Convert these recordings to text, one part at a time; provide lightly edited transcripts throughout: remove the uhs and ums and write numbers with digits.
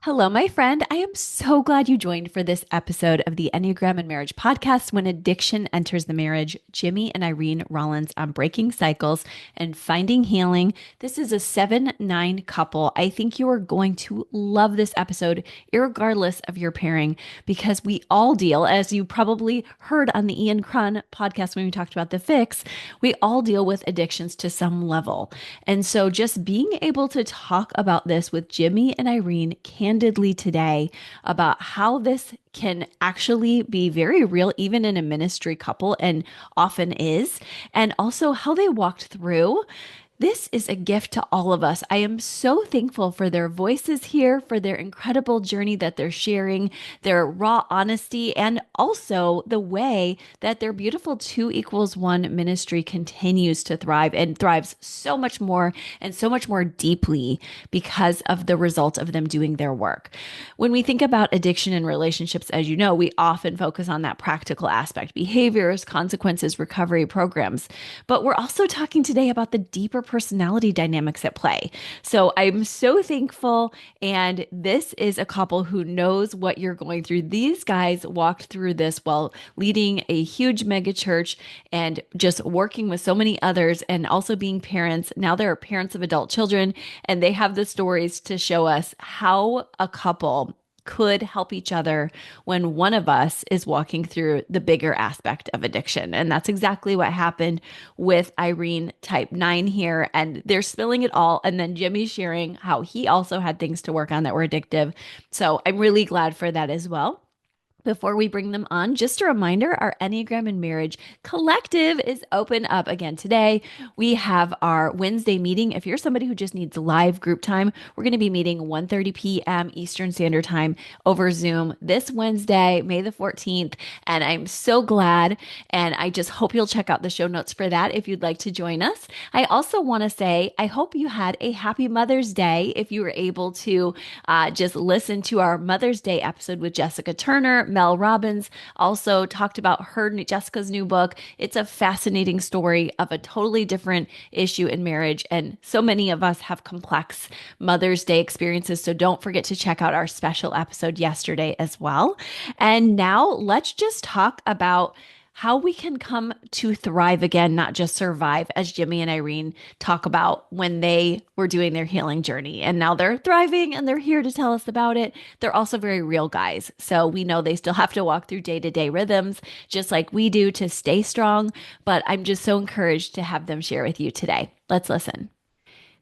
Hello, my friend. I am so glad you joined for this episode of the Enneagram and Marriage podcast. When addiction enters the marriage, Jimmy and Irene Rollins on breaking cycles and finding healing. This is a 7-9 couple. I think you are going to love this episode, irregardless of your pairing, because we all deal, as you probably heard on the Ian Cron podcast when we talked about the fix, we all deal with addictions to some level. And so just being able to talk about this with Jimmy and Irene candidly today about how this can actually be very real, even in a ministry couple, and often is, and also how they walked through. This is a gift to all of us. I am so thankful for their voices here, for their incredible journey that they're sharing, their raw honesty, and also the way that their beautiful 2 equals 1 ministry continues to thrive and thrives so much more and so much more deeply because of the result of them doing their work. When we think about addiction and relationships, as you know, we often focus on that practical aspect, behaviors, consequences, recovery programs. But we're also talking today about the deeper personality dynamics at play. So I'm so thankful. And this is a couple who knows what you're going through. These guys walked through this while leading a huge mega church and just working with so many others and also being parents. Now they're parents of adult children, and they have the stories to show us how a couple could help each other when one of us is walking through the bigger aspect of addiction. And that's exactly what happened with Irene type 9 here. And they're spilling it all. And then Jimmy's sharing how he also had things to work on that were addictive. So I'm really glad for that as well. Before we bring them on, just a reminder, our Enneagram and Marriage Collective is open up again today. We have our Wednesday meeting. If you're somebody who just needs live group time, we're going to be meeting 1:30 p.m. Eastern Standard Time over Zoom this Wednesday, May the 14th. And I'm so glad. And I just hope you'll check out the show notes for that if you'd like to join us. I also want to say, I hope you had a happy Mother's Day if you were able to just listen to our Mother's Day episode with Jessica Turner. Mel Robbins also talked about Jessica's new book. It's a fascinating story of a totally different issue in marriage. And so many of us have complex Mother's Day experiences. So don't forget to check out our special episode yesterday as well. And now let's just talk about how we can come to thrive again, not just survive, as Jimmy and Irene talk about when they were doing their healing journey. And now they're thriving and they're here to tell us about it. They're also very real guys. So we know they still have to walk through day-to-day rhythms, just like we do to stay strong. But I'm just so encouraged to have them share with you today. Let's listen.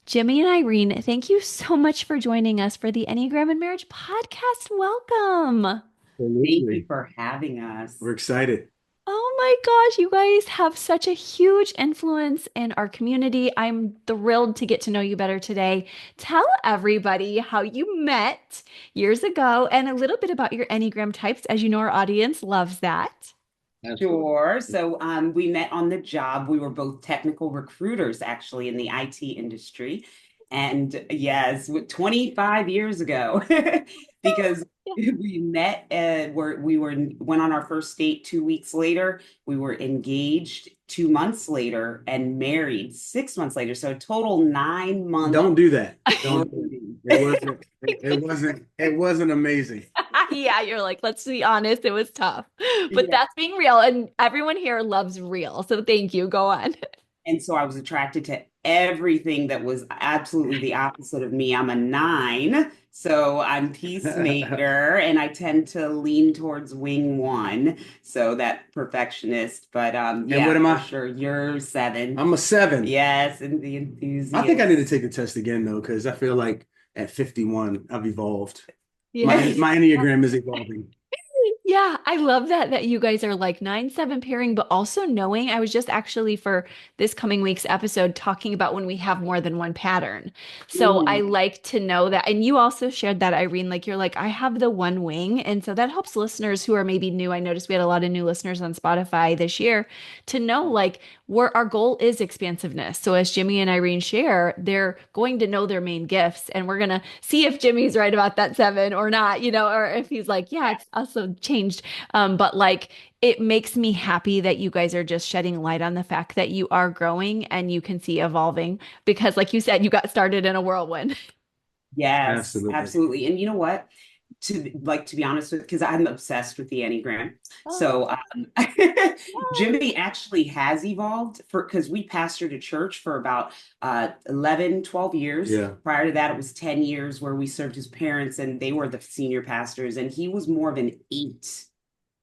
Jimmy and Irene, thank you so much for joining us for the Enneagram and Marriage podcast. Welcome. Thank you Absolutely. for having us. We're excited. Oh my gosh, you guys have such a huge influence in our community. I'm thrilled to get to know you better today. Tell everybody how you met years ago and a little bit about your Enneagram types. As you know, our audience loves that. Absolutely. Sure. So we met on the job. We were both technical recruiters actually in the IT industry. And yes, 25 years ago, because Yeah. we met we were went on our first date 2 weeks later. We were engaged 2 months later and married 6 months later. So total 9 months Don't do that. Don't. flirting. It wasn't. It wasn't amazing. Yeah, you're like, let's be honest, it was tough. But Yeah. that's being real, and everyone here loves real. So thank you. Go on. And so I was attracted to everything that was absolutely the opposite of me. I'm a 9, so I'm peacemaker, and I tend to lean towards wing 1, so that perfectionist. But And yeah, what am for I? sure, you're 7. I'm a 7. Yes, and the I think I need to enthusiast. take the test again though, because I feel like at 51 I've evolved. My Yes. my Enneagram is evolving. Yeah, I love that you guys are like 9-7 pairing, but also knowing I was just actually for this coming week's episode talking about when we have more than one pattern. So I Mhm. like to know that. And you also shared that, Irene, like you're like, I have the one wing. And so that helps listeners who are maybe new. I noticed we had a lot of new listeners on Spotify this year to know like where our goal is expansiveness. So as Jimmy and Irene share, they're going to know their main gifts. And we're going to see if Jimmy's right about that 7 or not, or if he's like, yeah, it's also changed. But like, it makes me happy that you guys are just shedding light on the fact that you are growing and you can see evolving because, like you said, you got started in a whirlwind. Yes, Absolutely. absolutely. And you know what? To be honest with, because I'm obsessed with the Enneagram. Oh, So yay. Jimmy actually has evolved for because we pastored a church for about 11, 12 years. Yeah. Prior to that, it was 10 years where we served his parents and they were the senior pastors, and he was more of an eight.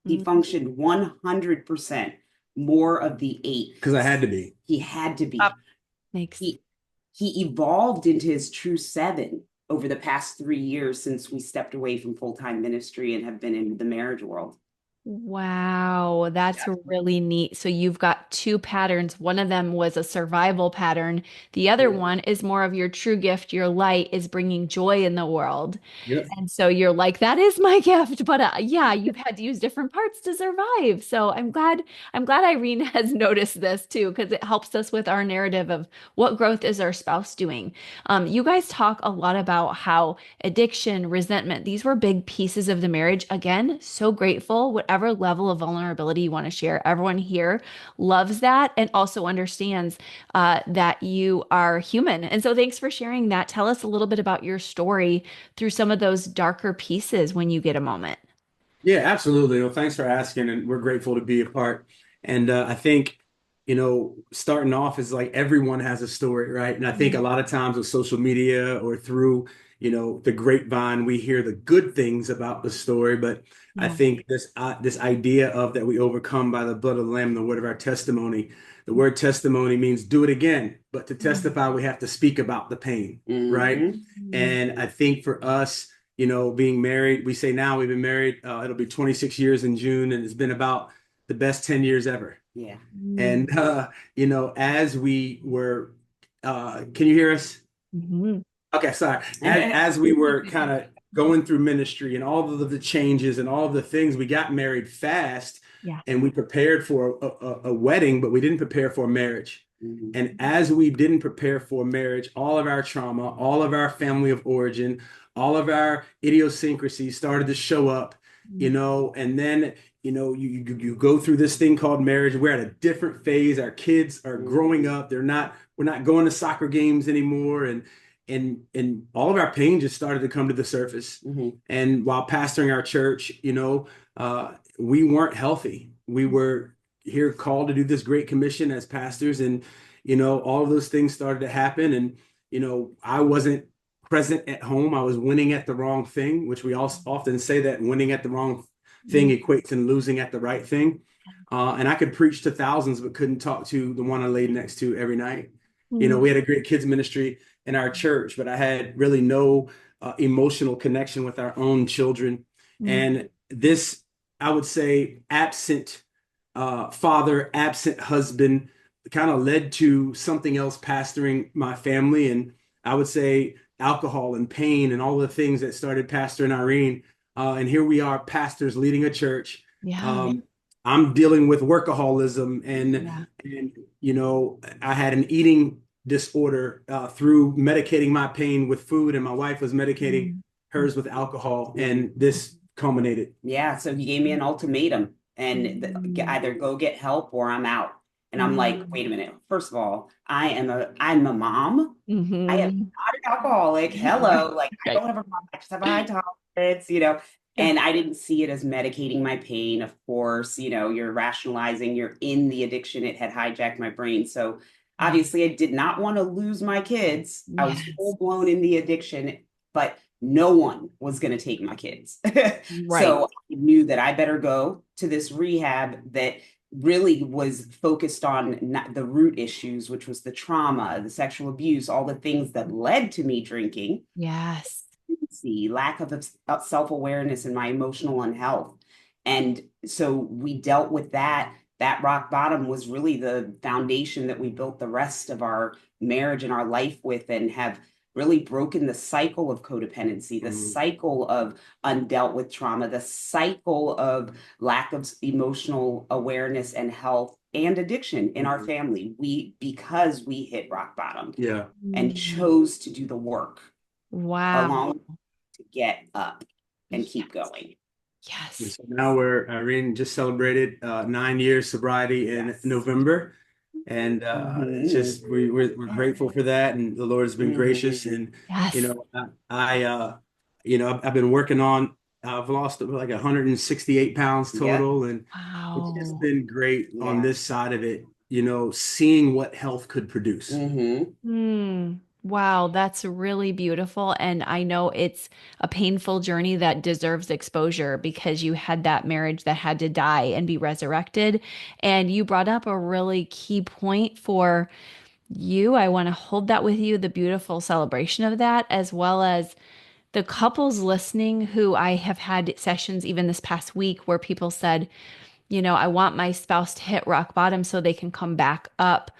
He Mm, functioned 100% more of the eight. Because I had to be. He had to Up be. makes He he evolved into his true seven over the past 3 years since we stepped away from full-time ministry and have been in the marriage world. Wow, that's Yeah. really neat. So you've got two patterns. One of them was a survival pattern. The other Yeah. one is more of your true gift. Your light is bringing joy in the world. Yep. And so you're like, that is my gift. But yeah, you've had to use different parts to survive. So I'm glad Irene has noticed this too, because it helps us with our narrative of what growth is our spouse doing. You guys talk a lot about how addiction, resentment, these were big pieces of the marriage. Again, so grateful, whatever level of vulnerability you want to share. Everyone here loves that and also understands that you are human. And so thanks for sharing that. Tell us a little bit about your story through some of those darker pieces when you get a moment. Yeah, absolutely. Well, thanks for asking, and we're grateful to be a part. And I think, starting off is like everyone has a story, right? And I think a lot of times with social media or through, the grapevine, we hear the good things about the story. But I Yeah. think this idea of that we overcome by the blood of the Lamb, the word of our testimony. The word testimony means do it again, but to testify, we have to speak about the pain, right? Mhm. And I think for us, being married, we say now we've been married, it'll be 26 years in June, and it's been about the best 10 years ever. Yeah. And, as we were, can you hear us? Mhm. Okay, sorry. As we were kind of going through ministry and all of the changes and all of the things, we got married fast Yeah. and we prepared for a wedding, but we didn't prepare for a marriage. Mhm. And as we didn't prepare for marriage, all of our trauma, all of our family of origin, all of our idiosyncrasies started to show up, and then, you go through this thing called marriage. We're at a different phase. Our kids are growing up. We're not going to soccer games anymore. And all of our pain just started to come to the surface. Mhm. And while pastoring our church, we weren't healthy. We were here called to do this great commission as pastors, and all of those things started to happen. And I wasn't present at home. I was winning at the wrong thing, which we also often say that winning at the wrong thing equates in losing at the right thing. And I could preach to thousands, but couldn't talk to the one I laid next to every night. Mhm. We had a great kids ministry in our church, but I had really no emotional connection with our own children. Mhm. And this, I would say, absent father, absent husband, kind of led to something else pastoring my family. And I would say alcohol and pain and all the things that started pastoring Irene. And here we are, pastors leading a church. Yeah. Um, I'm dealing with workaholism Yeah. and I had an eating disorder through medicating my pain with food, and my wife was medicating Mhm. hers with alcohol, and this culminated. Yeah, so he gave me an ultimatum and Mhm. either go get help or I'm out. And I'm like, Mhm. wait a minute. First of all, I'm a mom. I am Mhm. not an alcoholic. Right. Hello. Like I Right. don't have a problem. I just have a high tolerance. Yeah. And I didn't see it as medicating my pain. Of course, you're rationalizing, you're in the addiction. It had hijacked my brain. So Yeah. obviously I did not want to lose my kids. I was Yes. full blown in the addiction, but no one was going to take my kids. Right. So I knew that I better go to this rehab that really was focused on the root issues, which was the trauma, the sexual abuse, all the things that led to me drinking, Yes. the lack of self-awareness and my emotional unhealth. And so we dealt with that. That rock bottom was really the foundation that we built the rest of our marriage and our life with, and have really broken the cycle of codependency, the cycle of undealt with trauma, the cycle of lack of emotional awareness and health and addiction in our family. Because we hit rock bottom Yeah. and Mhm. chose to do the work Wow. along to get up and Yeah. keep going. And Yes. so now Irene just celebrated 9 years sobriety in Yes. November. And it's Mhm. just we're grateful for that, and the Lord has been gracious. Mhm. And you Yes. know, I've been working on. I've lost like 168 pounds Yep. total, and it's just Wow. been great on Yeah. this side of it. Seeing what health could produce. Hmm. Wow, that's really beautiful. And I know it's a painful journey that deserves exposure because you had that marriage that had to die and be resurrected. And you brought up a really key point for you. I want to hold that with you, the beautiful celebration of that, as well as the couples listening who I have had sessions even this past week where people said, I want my spouse to hit rock bottom so they can come back up.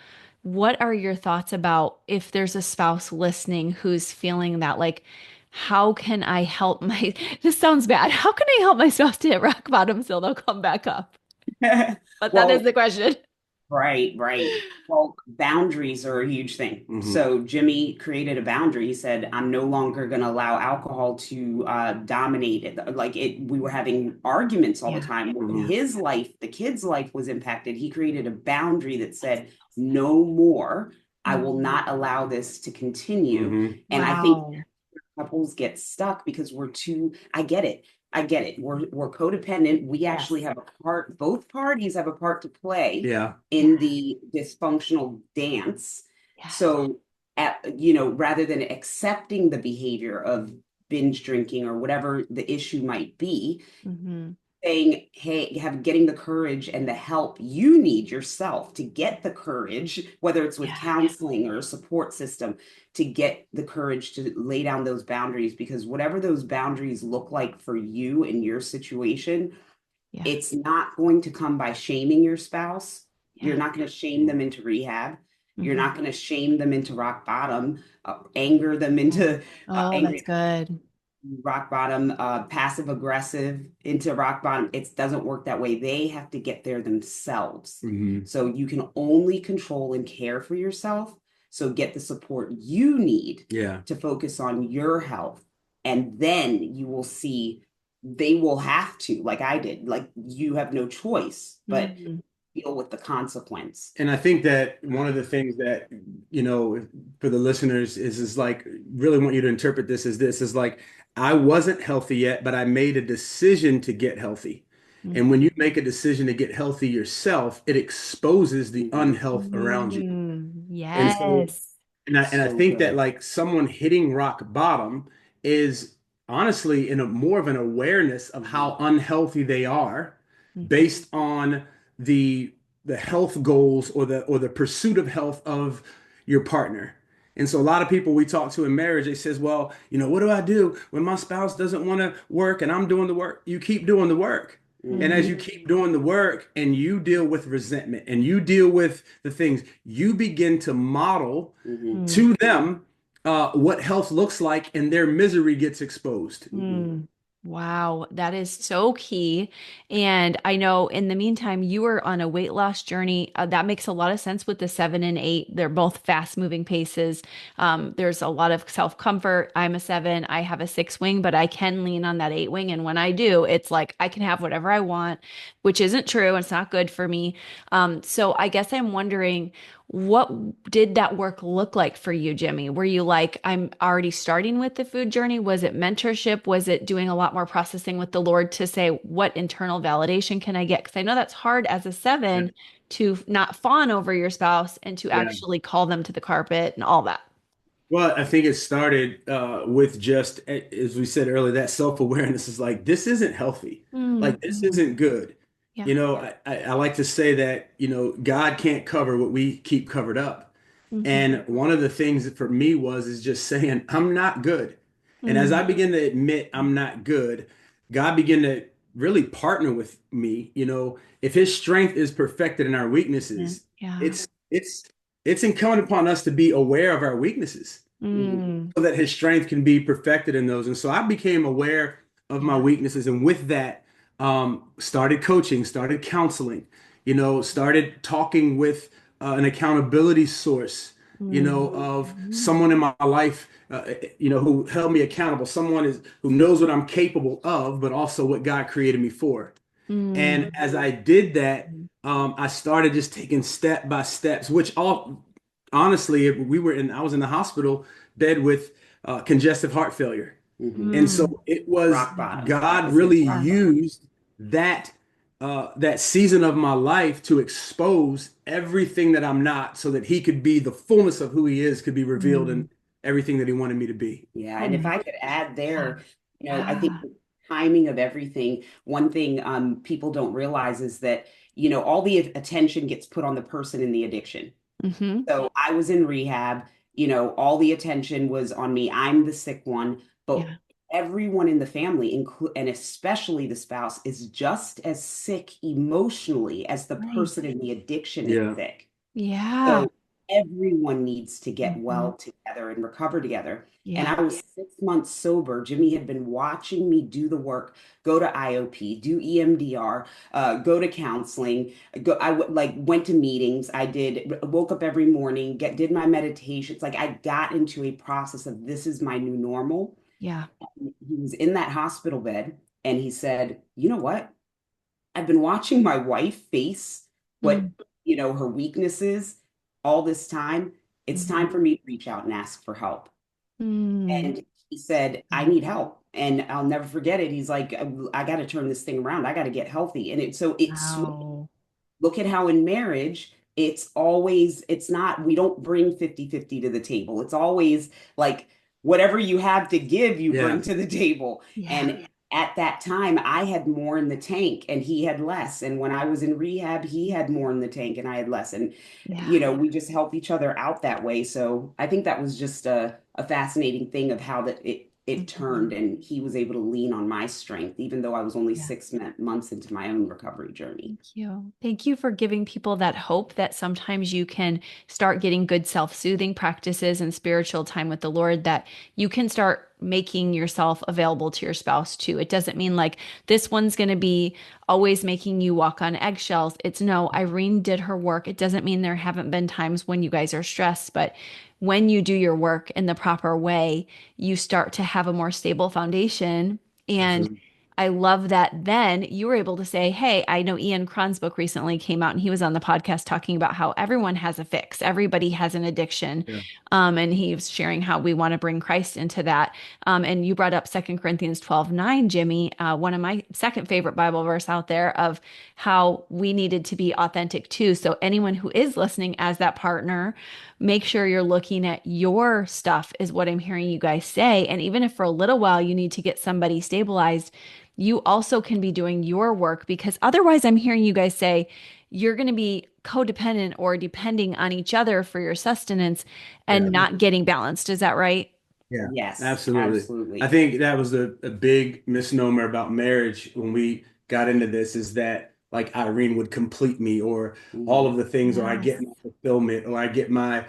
What are your thoughts about if there's a spouse listening who's feeling that, like, how can I help my, this sounds bad. How can I help my spouse to hit rock bottom so they'll come back up? But that is Well, the question. right, right. Well, boundaries are a huge thing. Hmm. So Jimmy created a boundary. He said, "I'm no longer going to allow alcohol to dominate it." Like it, we were having arguments all the Yeah. time. Hmm. His life, the kid's life, was impacted. He created a boundary that said, "No more. I will Mhm. not allow this to continue." Hmm. And I think Wow. couples get stuck because we're too, I get it. I get it. We're codependent. We actually Yes. have a part, both parties have a part to play Yeah. in Yes. the dysfunctional dance. Yes. So rather than accepting the behavior of binge drinking or whatever the issue might be, Hmm. saying, hey, getting the courage and the help you need yourself to get the courage, whether it's with Yeah. counseling or a support system, to get the courage to lay down those boundaries. Because whatever those boundaries look like for you in your situation, Yeah. it's not going to come by shaming your spouse. You're Yeah. not going to shame them into rehab. You're Hmm. not going to shame them into rock bottom, anger them into Oh, that's angry good. rock bottom, passive aggressive into rock bottom. It doesn't work that way. They have to get there themselves. Hmm. So you can only control and care for yourself. So get the support you need Yeah. to focus on your health. And then you will see they will have to, like I did, like you have no choice, but Mhm. deal with the consequence. And I think that one of the things that, for the listeners is like, really want you to interpret this as this is like, I wasn't healthy yet, but I made a decision to get healthy. And when you make a decision to get healthy yourself, it exposes the Mhm. unhealth around you. And so, Yes. and I So think that good. like someone hitting rock bottom is honestly in a more of an awareness of how unhealthy they are Mhm. based on the the health goals or the pursuit of health of your partner. And so a lot of people we talk to in marriage, they says, well, what do I do when my spouse doesn't want to work and I'm doing the work? You keep doing the work. And as Mhm. you keep doing the work and you deal with resentment and you deal with the things, you begin to model Mhm. Mhm. to them what health looks like, and their misery gets exposed. Mhm. Mm. Wow, that is so key. And I know in the meantime, you were on a weight loss journey. That makes a lot of sense with the 7 and 8. They're both fast moving paces. There's a lot of self comfort. I'm a 7, I have a 6 wing, but I can lean on that 8 wing. And when I do, it's like I can have whatever I want, which isn't true. It's not good for me. So I guess I'm wondering, what did that work look like for you, Jimmy? Were you like, I'm already starting with the food journey? Was it mentorship? Was it doing a lot more processing with the Lord to say, what internal validation can I get? Because I know that's hard as a Yeah. 7 to not fawn over your spouse and to Yeah. actually call them to the carpet and all that. Well, I think it started with just, as we said earlier, that self-awareness is like, this isn't healthy. Like, this Mm-hmm. isn't good. Yeah. I like to say that, God can't cover what we keep covered up. Mm-hmm. And one of the things that for me is just saying, I'm not good. And as I Mm-hmm. begin to admit I'm not good, God began to really partner with me. If his strength is perfected in our weaknesses, Yeah. it's incumbent upon us to be aware of our weaknesses Mhm. Mm. so that his strength can be perfected in those. And so I became aware of my Yeah. weaknesses. And with that, started coaching, started counseling, started talking with an accountability source, of Mm-hmm. someone in my life, who held me accountable, who knows what I'm capable of, but also what God created me for. Mm. And as I did that, I started just taking step by steps, which all honestly, I was in the hospital bed with congestive heart failure. Hmm. And so Mm. it was Rock bottom. That God was his really rock bottom. used that that season of my life to expose everything that I'm not so that he could be the fullness of who he is could be revealed Mm. in everything that he wanted me to be. Yeah, Oh and if my I could add God. there, I think Yeah. the timing of everything, one thing people don't realize is that, all the attention gets put on the person in the addiction. Mm-hmm. So I was in rehab, all the attention was on me. I'm the sick one, but Yeah. everyone in the family, and especially the spouse, is just as sick emotionally as the Right. person in the addiction is Yeah. sick. Yeah. So everyone needs to get Mm-hmm. well together and recover together. And Yeah. I was 6 months sober. Jimmy had been watching me do the work, go to IOP, do EMDR, go to counseling. Like went to meetings. I woke up every morning, did my meditations. Like I got into a process of this is my new normal. Yeah. He was in that hospital bed and he said, "You know what? I've been watching my wife face what, Mm. her weaknesses all this time. It's Mm-hmm. time for me to reach out and ask for help." Mm. And he said, "I need help." And I'll never forget it. He's like, "I got to turn this thing around. I got to get healthy." And it switched. Wow. Look at how in marriage, it's not, we don't bring 50-50 to the table. It's always like whatever you have to give, you Yeah. bring to the table. Yeah. And at that time, I had more in the tank and he had less. And when I was in rehab, he had more in the tank and I had less. And, Yeah. we just help each other out that way. So I think that was just a fascinating thing of how it Mhm. turned and he was able to lean on my strength, even though I was only Yeah. 6 months into my own recovery journey. Thank you. Thank you for giving people that hope that sometimes you can start getting good self-soothing practices and spiritual time with the Lord, that you can start making yourself available to your spouse too. It doesn't mean like this one's going to be always making you walk on eggshells. It's no, Irene did her work. It doesn't mean there haven't been times when you guys are stressed, but when you do your work in the proper way, you start to have a more stable foundation. And Absolutely. I love that then you were able to say, hey, I know Ian Cron's book recently came out and he was on the podcast talking about how everyone has a fix. Everybody has an addiction. Yeah. And he was sharing how we want to bring Christ into that. And you brought up 2 Corinthians 12:9, Jimmy, one of my second favorite Bible verse out there, of how we needed to be authentic too. So anyone who is listening as that partner, make sure you're looking at your stuff, is what I'm hearing you guys say. And even if for a little while you need to get somebody stabilized, you also can be doing your work, because otherwise I'm hearing you guys say you're going to be codependent or depending on each other for your sustenance Yeah. and not getting balanced. Is that right? Yeah, Yes, absolutely. I absolutely. think that was a big misnomer about marriage when we got into this, is that like Irene would complete me, or all Mhm. of the things, or I get Yes. my fulfillment, or I get my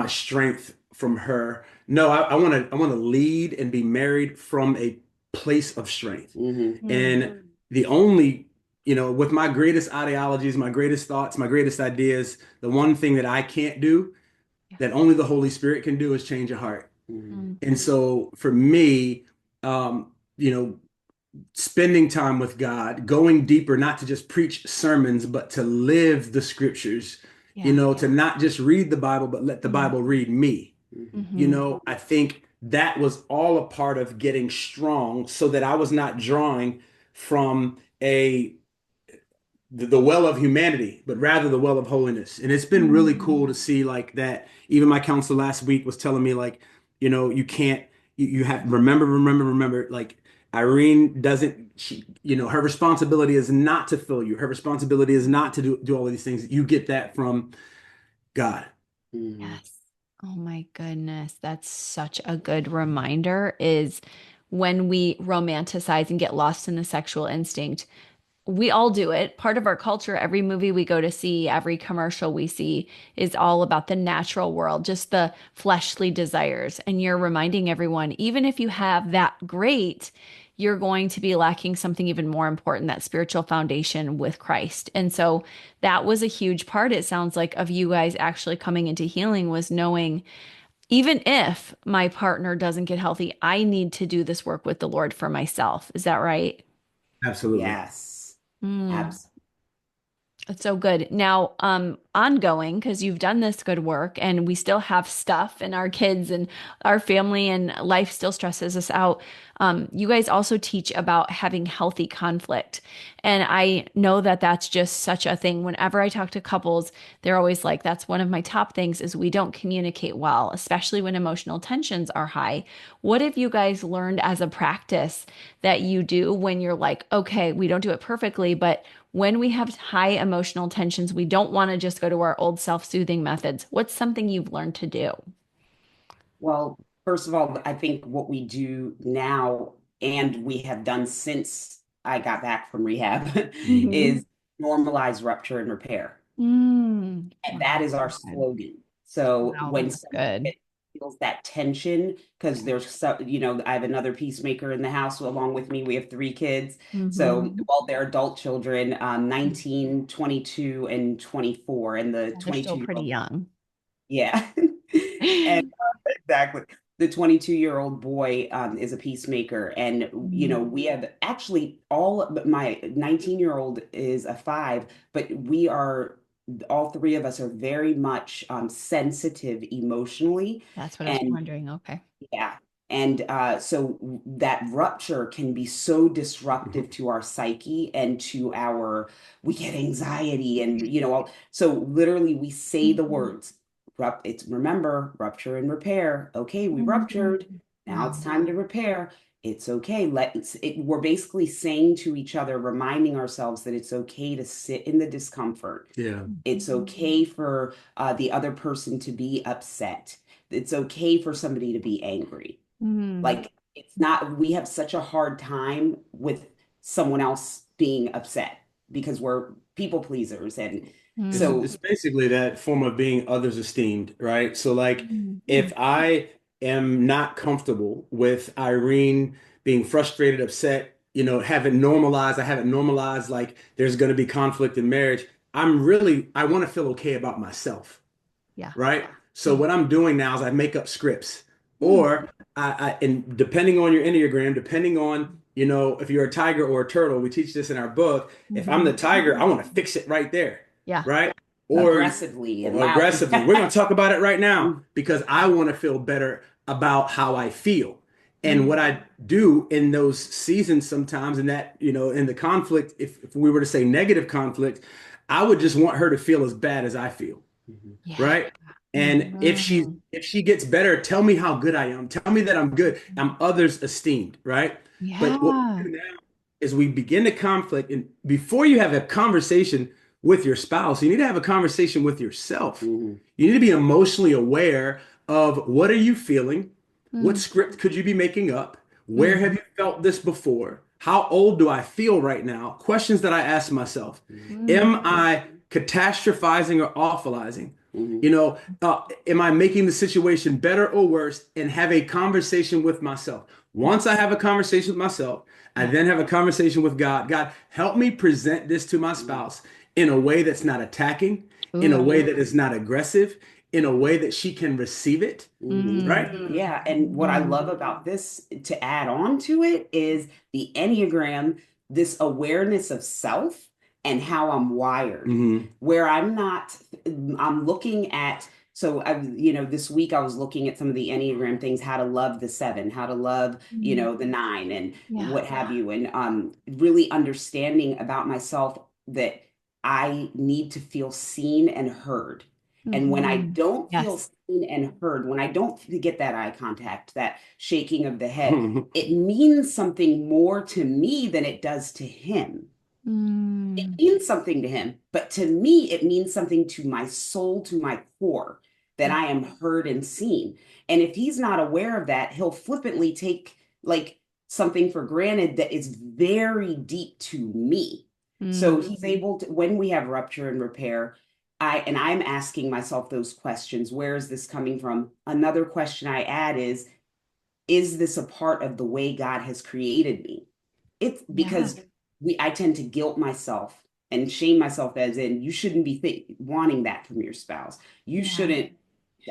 strength from her. No, I want to lead and be married from a place of strength. Mhm. Mm. And the only, with my greatest ideologies, my greatest thoughts, my greatest ideas, the one thing that I can't do, Yeah. that only the Holy Spirit can do, is change a heart. Mhm. Mm. And so for me, um, you know, spending time with God, going deeper, not to just preach sermons, but to live the scriptures, Yeah. to not just read the Bible, but let the Mm. Bible read me. Mhm. Hmm. I think that was all a part of getting strong so that I was not drawing from the well of humanity, but rather the well of holiness. And it's been really Mm. cool to see like that. Even my counselor last week was telling me like, you can't, you have, remember, like Irene doesn't, her responsibility is not to fill you. Her responsibility is not to do all of these things. You get that from God. Mhm. Yes. Oh my goodness. That's such a good reminder, is when we romanticize and get lost in the sexual instinct, we all do it. Part of our culture, every movie we go to see, every commercial we see is all about the natural world, just the fleshly desires. And you're reminding everyone, even if you have that great, you're going to be lacking something even more important, that spiritual foundation with Christ. And so that was a huge part, it sounds like, of you guys actually coming into healing, was knowing, even if my partner doesn't get healthy, I need to do this work with the Lord for myself. Is that right? Absolutely. Yes. Mm. Absolutely. It's so good. Now, ongoing, because you've done this good work and we still have stuff and our kids and our family and life still stresses us out. You guys also teach about having healthy conflict. And I know that that's just such a thing. Whenever I talk to couples, they're always like, that's one of my top things is we don't communicate well, especially when emotional tensions are high. What have you guys learned as a practice that you do when you're like, okay, we don't do it perfectly, but when we have high emotional tensions, we don't want to just go to our old self-soothing methods. What's something you've learned to do? Well, first of all, I think what we do now and we have done since I got back from rehab Mhm. is normalize rupture and repair. And Wow, that is our good. slogan. So Wow, when that's somebody good. feels that tension, because there's so, I have another peacemaker in the house along with me. We have three kids. So, Hmm. well, they're adult children, 19, 22, and 24. And the Yeah, they're still 22-year-old, pretty young. yeah. And exactly. The 22-year-old boy is a peacemaker. And, Mm. we have actually my 19-year-old is a five, but all three of us are very much sensitive emotionally. That's what I was And wondering. Okay. yeah. And so that rupture can be so disruptive to our psyche and we get anxiety and, so literally we say the Mhm. words, remember, rupture and repair. Okay, we Mhm. ruptured. Now it's time to repair. It's okay. We're basically saying to each other, reminding ourselves that it's okay to sit in the discomfort. Yeah. It's okay for the other person to be upset. It's okay for somebody to be angry. Mhm. Like, it's not, we have such a hard time with someone else being upset because we're people pleasers. And It's Mhm. so, it's basically that form of being others esteemed, right? So like Mhm. if I am not comfortable with Irene being frustrated, upset, I haven't normalized like there's going to be conflict in marriage. I want to feel okay about myself, Yeah. right? So Mhm. what I'm doing now is I make up scripts, Mhm. or and depending on your Enneagram, depending on, if you're a tiger or a turtle, we teach this in our book. If I'm the Mhm. tiger, I want to fix it right there, Yeah. right? Or aggressively and loudly. aggressively. We're going to talk about it right now because I want to feel better about how I feel. And Mhm. what I do in those seasons sometimes, in that, in the conflict, if we were to say negative conflict, I would just want her to feel as bad as I feel, Yeah. right? And Mhm. if she gets better, tell me how good I am. Tell me that I'm good. I'm others esteemed, right? But what we Yeah. do now is we begin to conflict, and before you have a conversation with your spouse, you need to have a conversation with yourself. Mhm. You need to be emotionally aware of what are you feeling? What Mhm. script could you be making up? Where have Mhm. you felt this before? How old do I feel right now? Questions that I ask myself. Mhm. Am I catastrophizing or awfulizing? Mhm. Am I making the situation better or worse? And have a conversation with myself. Once I have a conversation with myself, I Yeah. then have a conversation with God. God, help me present this to my spouse in a way that's not attacking, in a way Ooh. that is not aggressive, in a way that she can receive it, Mhm. right? Mm. Yeah, and what I love about this to add on to it is the Enneagram, this awareness of self and how I'm wired, Hmm. where I'm looking at, so this week I was looking at some of the Enneagram things, how to love the seven, how to love, Mhm. the nine and Yeah. what have you, and really understanding about myself that I need to feel seen and heard. And when I Mhm. don't feel Yes. seen and heard, when I don't get that eye contact, that shaking of the head, it means something more to me than it does to him. It Mm. means something to him, but to me, it means something to my soul, to my core, that I am heard and seen. And if he's not aware of that, he'll flippantly take like something for granted that is very deep to me. So Mm. he's able to, when we have rupture and repair, I'm asking myself those questions. Where is this coming from? Another question I add is this a part of the way God has created me? It's Yeah. because I tend to guilt myself and shame myself, as in you shouldn't be wanting that from your spouse. You Yeah. shouldn't.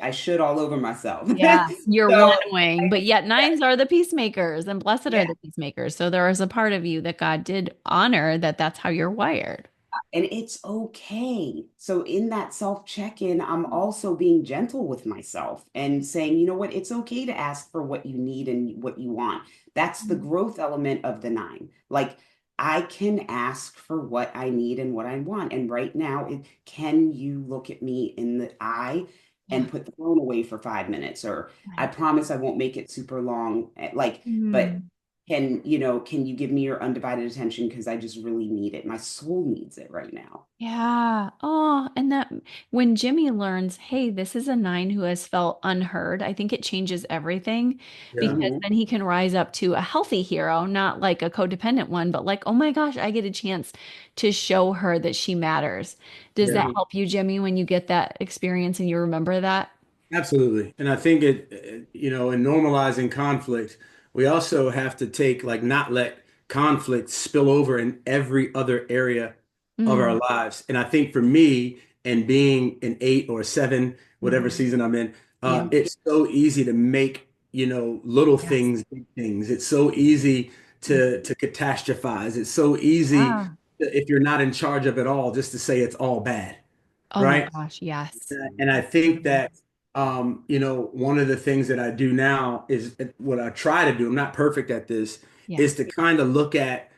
I should all over myself. Yes, you're one So, wing, but yet nines are the peacemakers, and blessed are yeah. the peacemakers. So there is a part of you that God did honor that that's how you're wired. And it's okay. So in that self check-in, I'm also being gentle with myself and saying, you know what, it's okay to ask for what you need and what you want. That's the growth element of the nine. Like I can ask for what I need and what I want. And right now, can you look at me in the eye Yeah. and put the phone away for 5 minutes? Or I Right. promise I won't make it super long. Like, but Mm. can you give me your undivided attention? Because I just really need it. My soul needs it right now. Yeah. Oh, and that when Jimmy learns, hey, this is a nine who has felt unheard, I think it changes everything Yeah. because Hmm. then he can rise up to a healthy hero, not like a codependent one, but like, oh my gosh, I get a chance to show her that she matters. Does that Yeah. Hmm. help you, Jimmy, when you get that experience and you remember that? Absolutely. And I think in normalizing conflict, we also have to take, like, not let conflict spill over in every other area of our Mm, lives. And I think for me, and being an 8 or a 7, whatever mhm. season I'm in, Yeah. it's so easy to make, little Yes. things, big things. It's so easy Mm, to catastrophize. It's so easy, yeah. if you're not in charge of it all, just to say it's all bad, Oh my right? gosh, yes. And I think that, one of the things that I do now is what I try to do, I'm not perfect at this, Yeah. is to kind of look at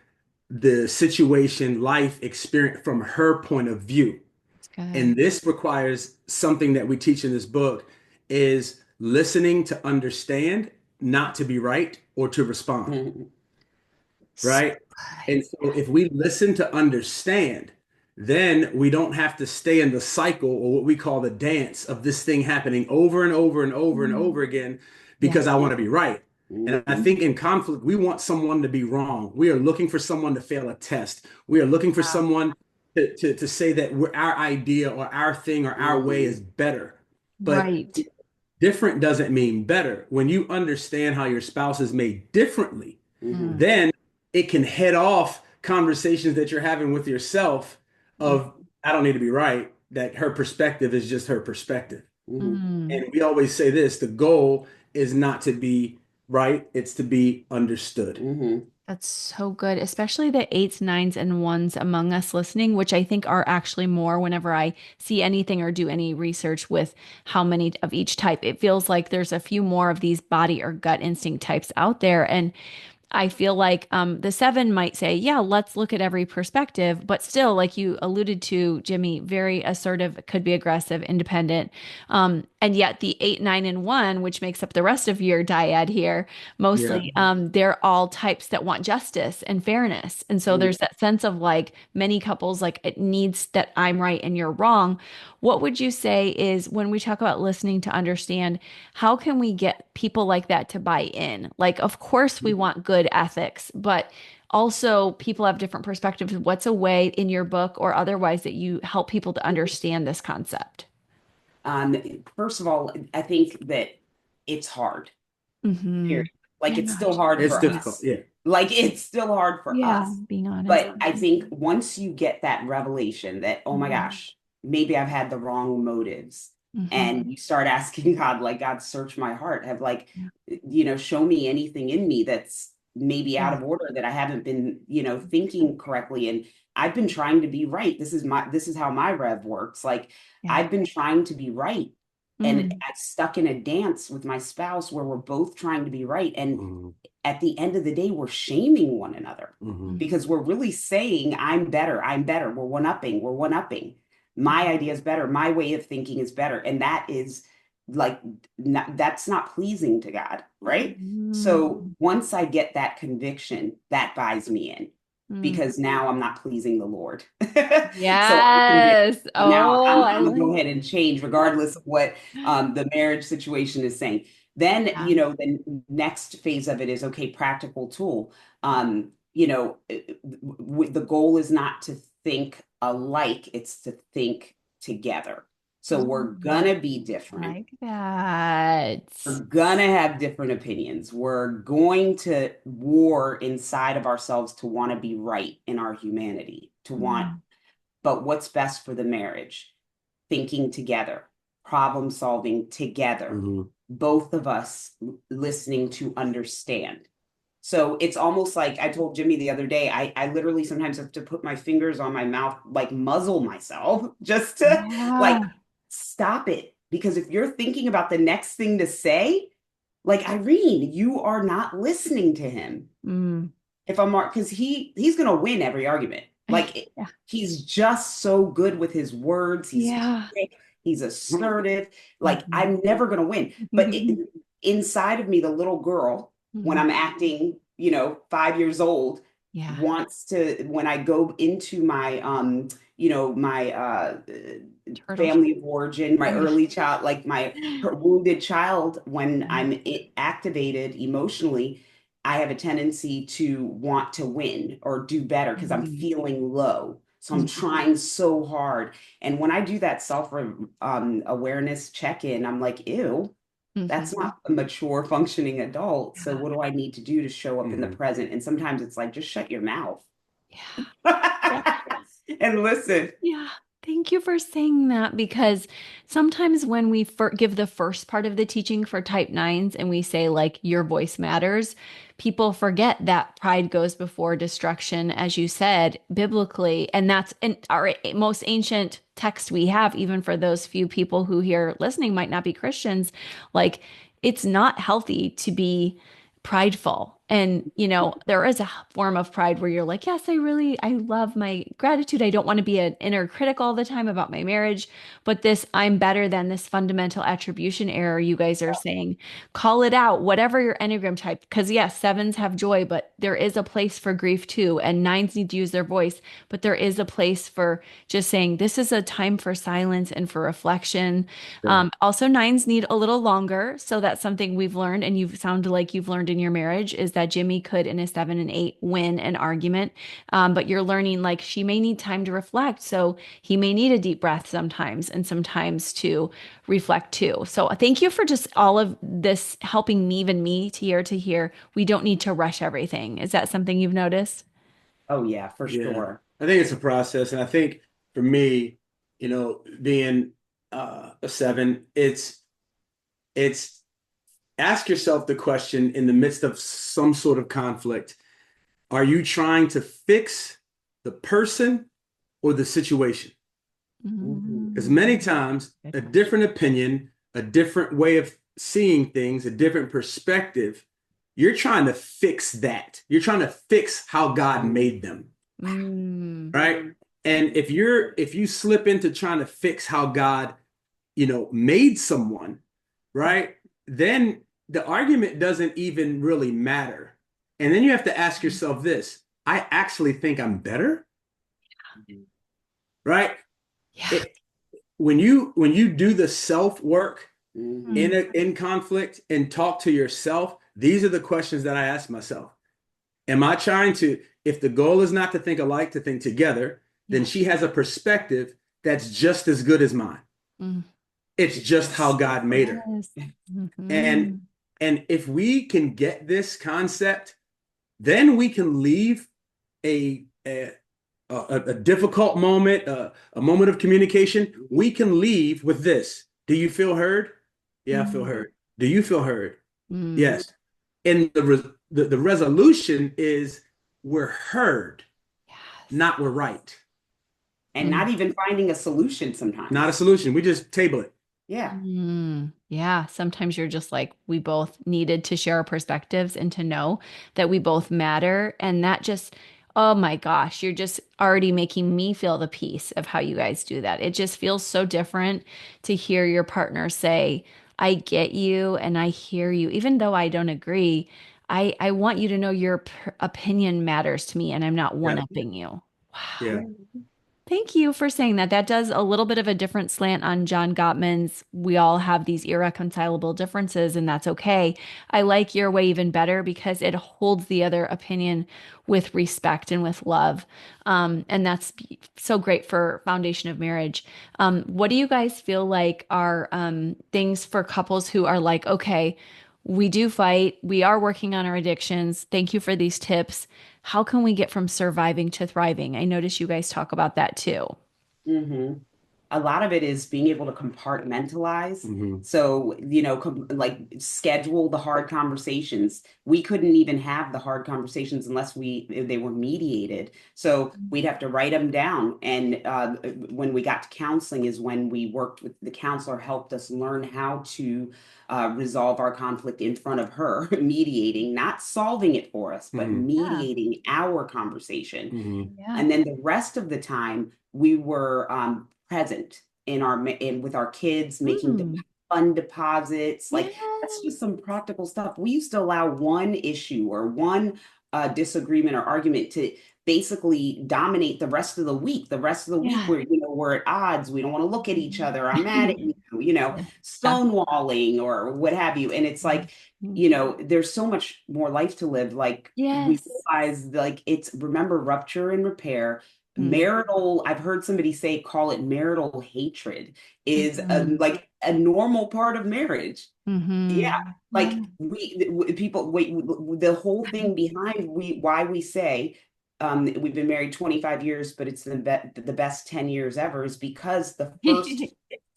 the situation, life experience from her point of view. That's good. And this requires something that we teach in this book is listening to understand, not to be right or to respond, Hmm. So right? good. And so if we listen to understand, then we don't have to stay in the cycle or what we call the dance of this thing happening over and over and over and Mm, over again yeah. because I want to be right. And I Hmm. think in conflict, we want someone to be wrong. We are looking for someone to fail a test. We are looking for someone to say that our idea or our thing or our way is better. But Right. different doesn't mean better. When you understand how your spouse is made differently, Hmm. Mm, then it can head off conversations that you're having with yourself mm, of, I don't need to be right, that her perspective is just her perspective. Hmm. mm. And we always say this, the goal is not to be right, it's to be understood. Hmm. That's so good, especially the eights, nines, and ones among us listening, which I think are actually more whenever I see anything or do any research with how many of each type. It feels like there's a few more of these body or gut instinct types out there. And I feel like the seven might say, yeah, let's look at every perspective, but still, like you alluded to, Jimmy, very assertive, could be aggressive, independent. And yet the eight, nine, and one, which makes up the rest of your dyad here, Yeah. mostly, they're all types that want justice and fairness. And so there's that sense of like many couples, like it needs that I'm right and you're wrong. What would you say is when we talk about listening to understand, how can we get people like that to buy in? Like, of course, we want good ethics, but also people have different perspectives. What's a way in your book or otherwise that you help people to understand this concept? Um, First of all, I think that it's hard, Hmm. period. Like it's Yeah. still hard It's for difficult. us. Yeah. Like it's still hard for Yeah, us. being honest. But I think once you get that revelation that, oh my Hmm. gosh, maybe I've had the wrong motives, Hmm. and you start asking God, like, God, search my heart, have like, show me anything in me that's maybe out Yeah. of order that I haven't been, thinking correctly. And I've been trying to be right. This is how my rev works. Like Yeah. I've been trying to be right. And Mm. I stuck in a dance with my spouse where we're both trying to be right. And Mhm. at the end of the day, we're shaming one another Mhm. because we're really saying, I'm better, I'm better. We're one upping, we're one upping. My idea is better, my way of thinking is better. And that is like, that's not pleasing to God, right? So Mm. once I get that conviction, that buys me in Mm. because now I'm not pleasing the Lord. So I'm convicted. Yes. So now Oh, I'm I going to go like ahead and change regardless of what the marriage situation is saying. Then, yeah. the next phase of it is okay, practical tool. The goal is not to think alike, it's to think together. So we're Mm. gonna be I different. like that. We're gonna have different opinions. We're going to war inside of ourselves to want to be right in our humanity, Mm. but what's best for the marriage? Thinking together, problem solving together, both of us listening to understand. So it's almost like I told Jimmy the other day, I literally sometimes have to put my fingers on my mouth, like muzzle myself just to like Yeah. stop it. Because if you're thinking about the next thing to say, like Irene, you are not listening to him. Mm. If I'm because he's gonna win every argument. Like Yeah. he's just so good with his words. He's Yeah. quick, he's assertive. Like I'm never gonna win. But inside of me, the little girl, when I'm acting, 5 years old, Yeah. wants to when I go into my my Turtle. family of origin, my Yeah. early child, like my wounded child, when I'm activated emotionally, I have a tendency to want to win or do better because I'm feeling low. So I'm trying so hard. And when I do that self awareness check in, I'm like, ew, that's not a mature functioning adult. So what do I need to do to show up in the present? And sometimes it's like, just shut your mouth Yeah. and listen. Yeah. Thank you for saying that because sometimes when we give the first part of the teaching for type nines and we say, like, your voice matters, people forget that pride goes before destruction, as you said, biblically. And that's in our most ancient text we have, even for those few people who here listening might not be Christians. Like, it's not healthy to be prideful. And, there is a form of pride where you're like, yes, I love my gratitude. I don't want to be an inner critic all the time about my marriage, but this, I'm better than this fundamental attribution error you guys are saying, call it out, whatever your Enneagram type. Because yes, sevens have joy, but there is a place for grief too. And nines need to use their voice, but there is a place for just saying, this is a time for silence and for reflection. Also, nines need a little longer. So that's something we've learned, and you've sounded like you've learned in your marriage, is that Jimmy could, in a 7 and 8, win an argument. But you're learning, like, she may need time to reflect. So he may need a deep breath sometimes, and sometimes to reflect too. So thank you for just all of this helping me, even me, to hear. We don't need to rush everything. Is that something you've noticed? Oh yeah, for Yeah, sure. I think it's a process, and I think for me, being a seven, it's ask yourself the question in the midst of some sort of conflict: are you trying to fix the person or the situation? Because many times, a different opinion, a different way of seeing things, a different perspective, you're trying to fix that. You're trying to fix how God made them. Right? And if you slip into trying to fix how God, made someone, right? Then the argument doesn't even really matter. And then you have to ask yourself this: I actually think I'm better, right? Yeah. When you do the self work Mhm. in conflict and talk to yourself, these are the questions that I ask myself. Am I trying to, if the goal is not to think alike, to think together, then she has a perspective that's just as good as mine. Mm. It's just how God made her. Yes. And if we can get this concept, then we can leave a difficult moment, a moment of communication. We can leave with this: do you feel heard? Yeah, I feel heard. Do you feel heard? Yes. And the resolution is, we're heard, not we're right. And not even finding a solution sometimes. Not a solution. We just table it. Yeah. Yeah. Sometimes you're just like, we both needed to share our perspectives and to know that we both matter. And that just, oh my gosh, you're just already making me feel the peace of how you guys do that. It just feels so different to hear your partner say, I get you and I hear you. Even though I don't agree, I want you to know your opinion matters to me and I'm not Yeah. one-upping you. Yeah. Thank you for saying that. That does a little bit of a different slant on John Gottman's "we all have these irreconcilable differences, and that's okay." I like your way even better because it holds the other opinion with respect and with love. And that's so great for foundation of marriage. What do you guys feel like are things for couples who are like, okay, we do fight, we are working on our addictions. Thank you for these tips. How can we get from surviving to thriving? I notice you guys talk about that too. Mm-hmm. a lot of it is being able to compartmentalize. Mhm. So, like schedule the hard conversations. We couldn't even have the hard conversations unless they were mediated. So we'd have to write them down. And when we got to counseling is when we worked with the counselor, helped us learn how to resolve our conflict in front of her, mediating, not solving it for us, but Mhm. mediating our conversation. Mhm. Yeah. And then the rest of the time, we were present with our kids, making fund deposits. Like that's just some practical stuff. We used to allow one issue or one disagreement or argument to basically dominate the rest of the week. The rest of the week, Yeah. we're at odds. We don't want to look at each other. I'm mad at you. Stonewalling or what have you. And it's like, there's so much more life to live. Like we Yes. realize, like remember, rupture and repair. Marital, I've heard somebody call it marital hatred is like a normal part of marriage. Yeah. Like people wait, the whole thing behind why we say we've been married 25 years, but it's the best 10 years ever is because the first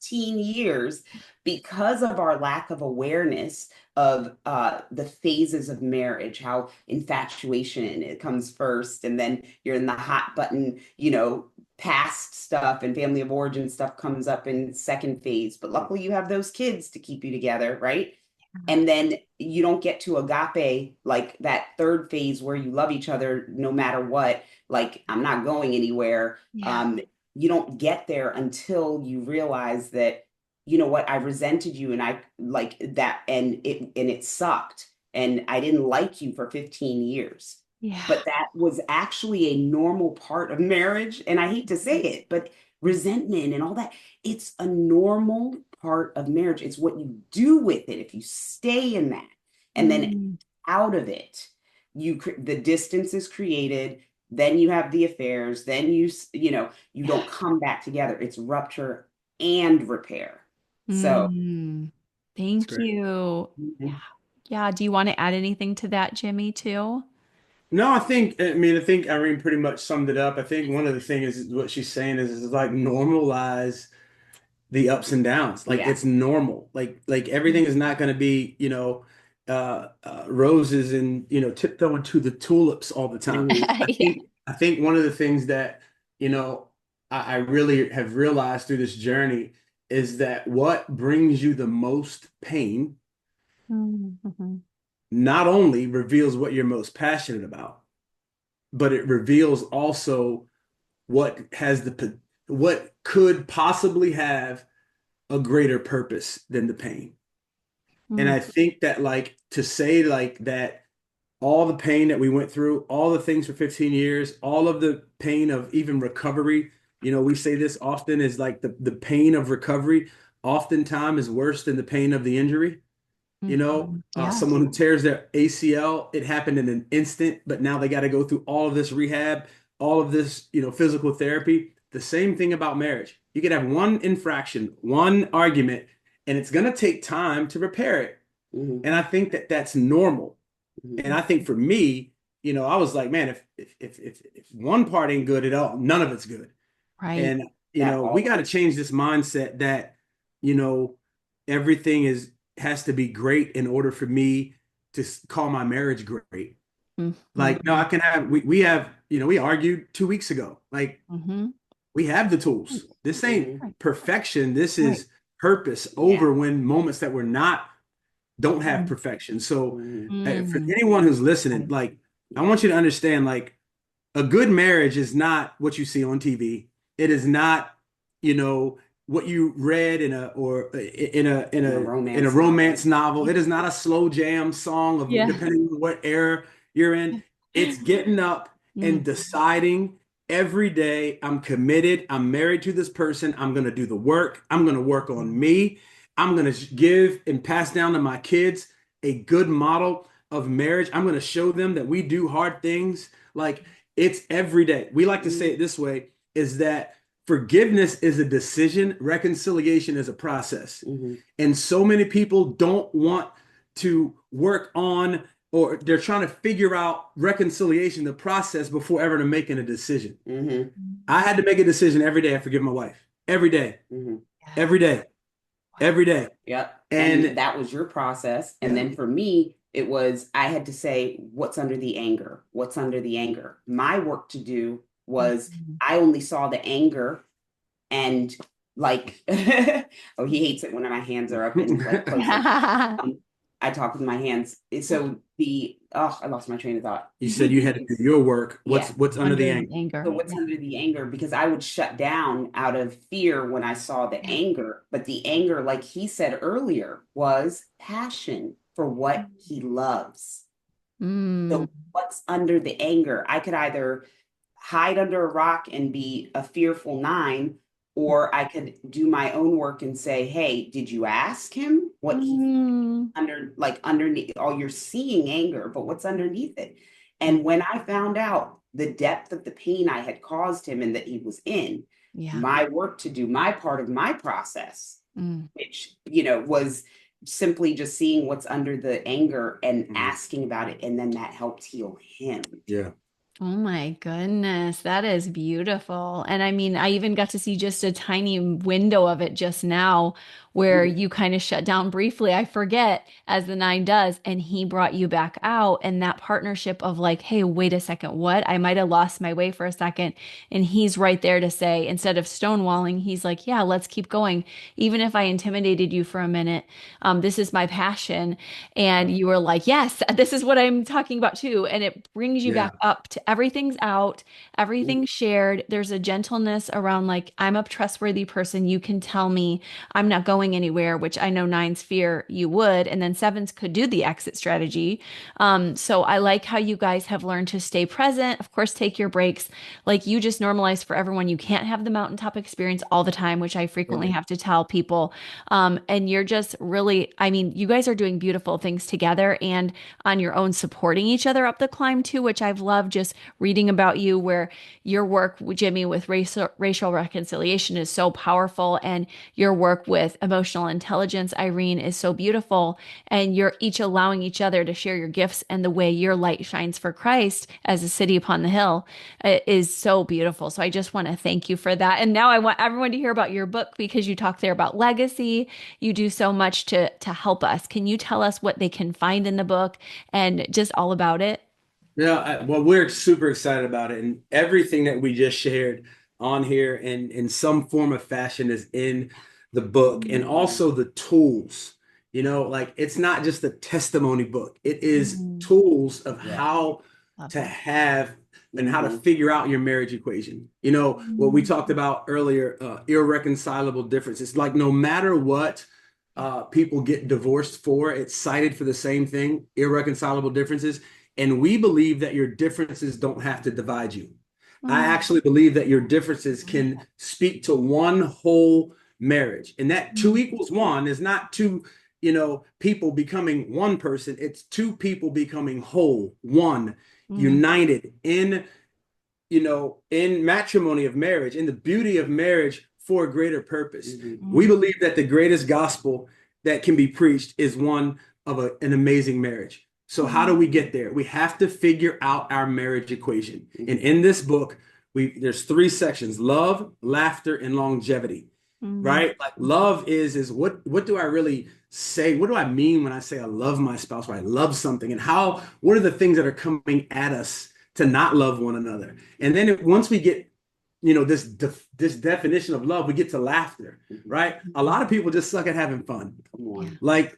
15 years, because of our lack of awareness of the phases of marriage, how infatuation it comes first, and then you're in the hot button, past stuff and family of origin stuff comes up in second phase. But luckily you have those kids to keep you together, right? And then you don't get to agape, like that third phase where you love each other no matter what. Like, I'm not going anywhere. You don't get there until you realize that, you know what, I resented you and I like that, and it sucked. And I didn't like you for 15 years. Yeah. But that was actually a normal part of marriage. And I hate to say it, but resentment and all that, it's a normal part of marriage. It's what you do with it. If you stay in that and then out of it, the distance is created. Then you have the affairs. Then you don't come back together. It's rupture and repair. So thank you. Yeah. Do you want to add anything to that, Jimmy, too? No, I think Irene pretty much summed it up. I think one of the things is what she's saying is like normalize the ups and downs. Like it's normal. Like everything is not going to be, roses and, tiptoeing to the tulips all the time. I think one of the things that, I really have realized through this journey is that what brings you the most pain not only reveals what you're most passionate about, but it reveals also what could possibly have a greater purpose than the pain. And I think that like to say like that all the pain that we went through, all the things for 15 years, all of the pain of even recovery, we say this often is like the pain of recovery oftentimes is worse than the pain of the injury. Someone who tears their ACL, it happened in an instant, but now they got to go through all of this rehab, all of this, physical therapy. The same thing about marriage. You could have one infraction, one argument, and it's going to take time to repair it. And I think that that's normal. And I think for me, I was like, man, if one part ain't good at all, none of it's good. Right. And, we got to change this mindset that, everything has to be great in order for me to call my marriage great. Like, no, I can have, we have, we argued 2 weeks ago. Like, we have the tools. This ain't perfection. This is purpose over when moments that don't have perfection. So for anyone who's listening, like, I want you to understand, like, a good marriage is not what you see on TV. It is not, what you read in a romance novel. It is not a slow jam song of depending on what era you're in. It's getting up and deciding every day, I'm committed. I'm married to this person. I'm going to do the work. I'm going to work on me. I'm going to give and pass down to my kids a good model of marriage. I'm going to show them that we do hard things. Like it's every day. We like to say it this way, is that forgiveness is a decision. Reconciliation is a process. And so many people don't want to work on, or they're trying to figure out reconciliation, the process, before ever to making a decision. I had to make a decision every day. I forgive my wife. every day, Mhm. every day, every day. Yep. And And that was your process. And yeah, then for me, it was I had to say, what's under the anger? What's under the anger? My work to do was Mhm. I only saw the anger and like, oh, he hates it when my hands are up and like closing. Um, I talk with my hands. So I lost my train of thought. you said you had to do your work. Yeah. What's under the Under the angle? anger. So what's under the anger? Because I would shut down out of fear when I saw the anger. But the anger, like he said earlier, was passion for what he loves. Mm, So what's under the anger? I could either hide under a rock and be a fearful nine, or I could do my own work and say, hey, did you ask him what he mm, underneath? Oh, you're seeing anger, but what's underneath it? And when I found out the depth of the pain I had caused him and that he was in, yeah. my work to do my part of my process, Mm. which, was simply just seeing what's under the anger and asking about it. And then that helped heal him. Yeah. Oh my goodness, that is beautiful. And I mean, I even got to see just a tiny window of it just now where you kind of shut down briefly. I forget, as the nine does, and he brought you back out. And that partnership of like, hey, wait a second, what? I might have lost my way for a second. And he's right there to say, instead of stonewalling, he's like, yeah, let's keep going. Even if I intimidated you for a minute, this is my passion. And you were like, yes, this is what I'm talking about too. And it brings you Yeah. back up to everything's out, everything's shared. There's a gentleness around like, I'm a trustworthy person. You can tell me I'm not going anywhere, which I know nines fear you would. And then sevens could do the exit strategy. So I like how you guys have learned to stay present. Of course, take your breaks. Like you just normalize for everyone. You can't have the mountaintop experience all the time, which I frequently Right. have to tell people. And you're just really, I mean, you guys are doing beautiful things together and on your own, supporting each other up the climb too, which I've loved just reading about you, where your work, Jimmy, with racial reconciliation is so powerful, and your work with emotional intelligence, Irene, is so beautiful. And you're each allowing each other to share your gifts, and the way your light shines for Christ as a city upon the hill is so beautiful. So I just want to thank you for that. And now I want everyone to hear about your book, because you talk there about legacy. You do so much to help us. Can you tell us what they can find in the book and just all about it? Yeah, well, we're super excited about it, and everything that we just shared on here in some form of fashion is in the book, and also the tools. Like it's not just a testimony book; it is Mm, tools of Yeah. how love to that. have and how to Mhm. figure out your marriage equation. What we talked about earlier, irreconcilable differences. Like no matter what people get divorced for, it's cited for the same thing, irreconcilable differences. And we believe that your differences don't have to divide you. I Mm, actually believe that your differences can speak to one whole marriage. And that two mm, equals one is not two, people becoming one person. It's two people becoming whole, one, mm, united in matrimony of marriage, in the beauty of marriage for a greater purpose. We mm, believe that the greatest gospel that can be preached is one of an amazing marriage. So how do we get there? We have to figure out our marriage equation. And in this book, there's three sections: love, laughter, and longevity. mm, Right? Like love is what do I really say? What do I mean when I say I love my spouse or I love something? And what are the things that are coming at us to not love one another? And then once we get, this definition of love, we get to laughter, right? A lot of people just suck at having fun. Come on. Like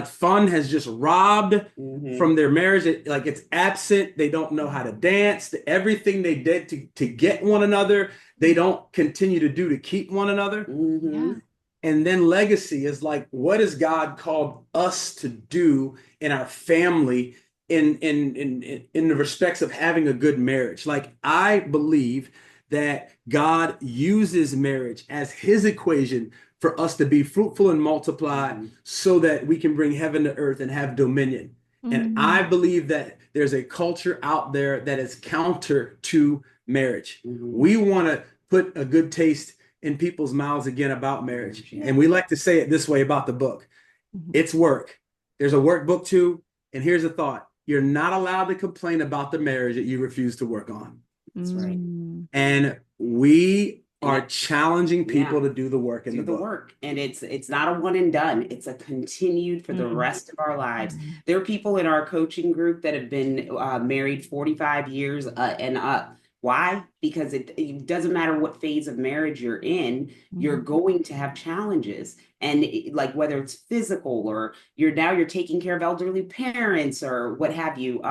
fun has just robbed Mhm. from their marriage. Like it's absent. They don't know how to dance. Everything they did to get one another, they don't continue to do to keep one another. yeah. Mhm. And then legacy is like, what has God called us to do in our family in the respects of having a good marriage? Like I believe that God uses marriage as his equation for us to be fruitful and multiply so that we can bring heaven to earth and have dominion. And Mm, I believe that there's a culture out there that is counter to marriage. Mhm. We want to put a good taste in people's mouths again about marriage. Yeah. And we like to say it this way about the book: mhm, it's work. There's a workbook too. And here's a thought: you're not allowed to complain about the marriage that you refuse to work on. That's right. mm, And we are challenging people to do the work in the book. Work. And it's not a one and done. It's a continued for the rest of our lives. There are people in our coaching group that have been married 45 years and up. Why? Because it doesn't matter what phase of marriage you're in, you're going to have challenges. And like whether it's physical or you're taking care of elderly parents or what have you,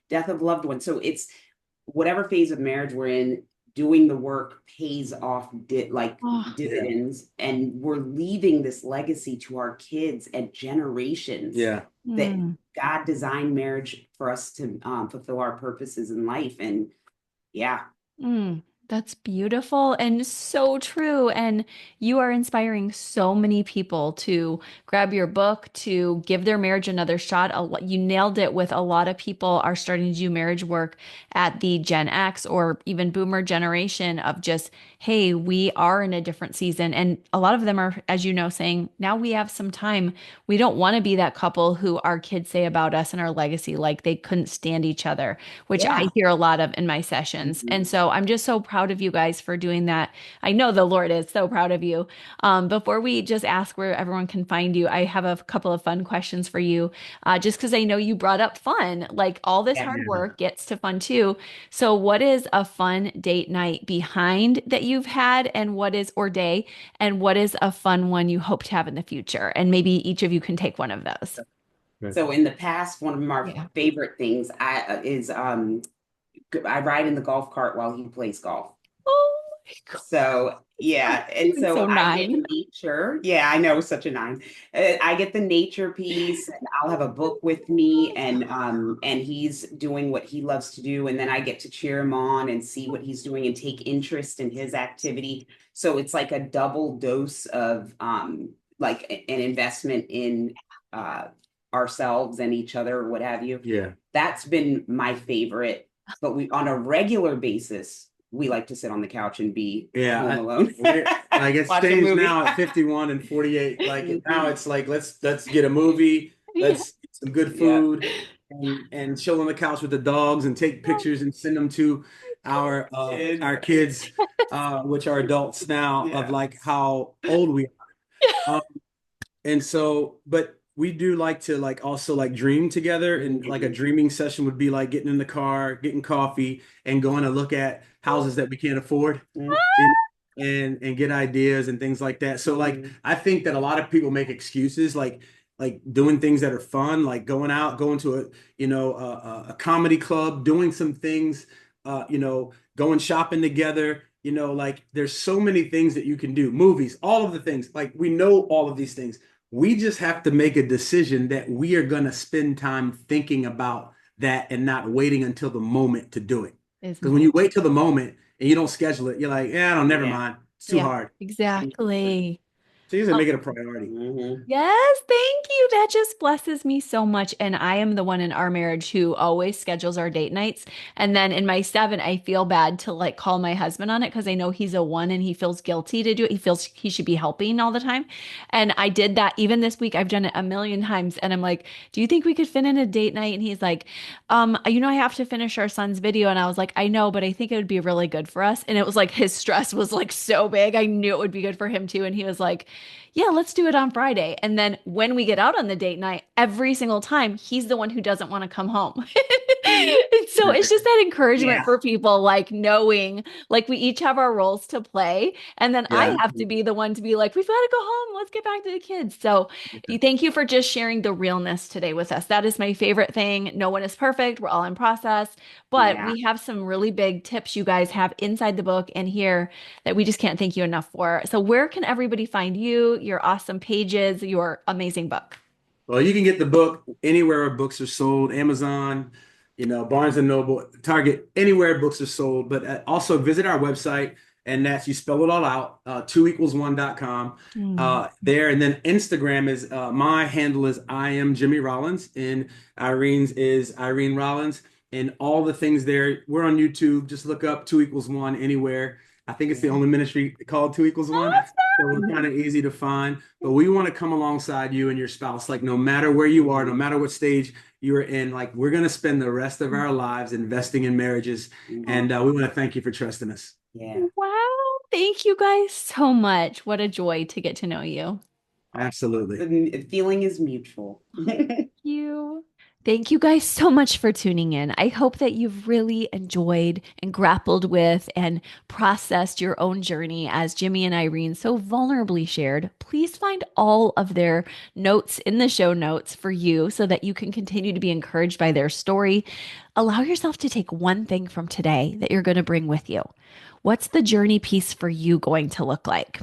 death of loved ones. So it's whatever phase of marriage we're in, doing the work pays off dividends, and we're leaving this legacy to our kids and generations. That God designed marriage for us to fulfill our purposes in life. And that's beautiful and so true. And you are inspiring so many people to grab your book, to give their marriage another shot. You nailed it with a lot of people are starting to do marriage work at the Gen X or even boomer generation of just, hey, we are in a different season. And a lot of them are, as you know, saying, now we have some time. We don't want to be that couple who our kids say about us and our legacy, like they couldn't stand each other, which I hear a lot of in my sessions. And so I'm just so proud of you guys for doing that. I know the Lord is so proud of you. Before we just ask where everyone can find you, I have a couple of fun questions for you, just because I know you brought up fun. Like all this hard work gets to fun too. So what is a fun date night behind that you've had, and or day, and what is a fun one you hope to have in the future? And maybe each of you can take one of those. So in the past, one of my favorite things is I ride in the golf cart while he plays golf. Oh my God. So and so I get nature. Yeah, I know, such a 9. I get the nature piece, and I'll have a book with me, and he's doing what he loves to do, and then I get to cheer him on and see what he's doing and take interest in his activity. So it's like a double dose of like an investment in ourselves and each other, or what have you. That's been my favorite. But on a regular basis, we like to sit on the couch and be home alone. Like it stays now at 51 and 48. Like now it's like let's get a movie, let's get some good food, and chill on the couch with the dogs and take pictures and send them to our kids, which are adults now, of like how old we are. And so, but we do like to like also like dream together, and like a dreaming session would be like getting in the car, getting coffee, and going to look at houses that we can't afford, and get ideas and things like that. So like I think that a lot of people make excuses like doing things that are fun, like going to a comedy club, doing some things, going shopping together. Like there's so many things that you can do, movies, all of the things. Like we know all of these things. We just have to make a decision that we are going to spend time thinking about that and not waiting until the moment to do it. Because when you wait till the moment and you don't schedule it, you're like, never mind. It's too hard. Exactly. So you just make it a priority. Yes, thank you. That just blesses me so much. And I am the one in our marriage who always schedules our date nights. And then in my 7, I feel bad to like call my husband on it because I know he's a 1 and he feels guilty to do it. He feels he should be helping all the time. And I did that even this week. I've done it a million times. And I'm like, do you think we could fit in a date night? And he's like, I have to finish our son's video. And I was like, I know, but I think it would be really good for us. And it was like his stress was like so big. I knew it would be good for him too. And he was like, yeah, let's do it on Friday. And then when we get out on the date night, every single time, he's the one who doesn't want to come home. So it's just that encouragement for people, like knowing, like we each have our roles to play. And then I have to be the one to be like, we've got to go home. Let's get back to the kids. So thank you for just sharing the realness today with us. That is my favorite thing. No one is perfect. We're all in process, but we have some really big tips you guys have inside the book and here that we just can't thank you enough for. So where can everybody find you, your awesome pages, your amazing book? Well, you can get the book anywhere books are sold, Amazon, Barnes and Noble, Target, anywhere books are sold. But also visit our website, and that's, you spell it all out, 2equals1.com there. And then Instagram is, my handle is I am Jimmy Rollins, and Irene's is Irene Rollins, and all the things there. We're on YouTube. Just look up 2equals1 anywhere. I think it's the only ministry called 2equals1. So we're kind of easy to find, but we want to come alongside you and your spouse. Like no matter where you are, no matter what stage you're in, like we're going to spend the rest of our lives investing in marriages. And we want to thank you for trusting us. Yeah. Wow. Thank you guys so much. What a joy to get to know you. Absolutely. The feeling is mutual. You. Thank you guys so much for tuning in. I hope that you've really enjoyed and grappled with and processed your own journey as Jimmy and Irene so vulnerably shared. Please find all of their notes in the show notes for you so that you can continue to be encouraged by their story. Allow yourself to take one thing from today that you're going to bring with you. What's the journey piece for you going to look like?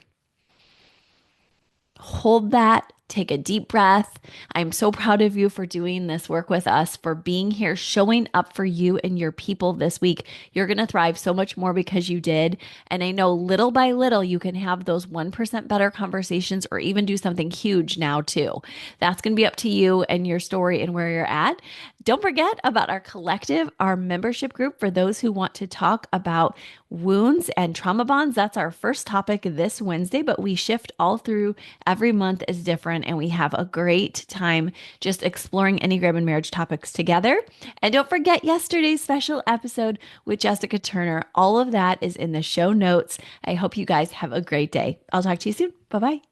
Hold that, take a deep breath. I'm so proud of you for doing this work with us, for being here, showing up for you and your people this week. You're going to thrive so much more because you did. And I know little by little, you can have those 1% better conversations or even do something huge now, too. That's going to be up to you and your story and where you're at. Don't forget about our collective, our membership group for those who want to talk about wounds and trauma bonds. That's our first topic this Wednesday, but we shift all through. Every month is different, and we have a great time just exploring Enneagram and marriage topics together. And don't forget yesterday's special episode with Jessica Turner. All of that is in the show notes. I hope you guys have a great day. I'll talk to you soon. Bye bye.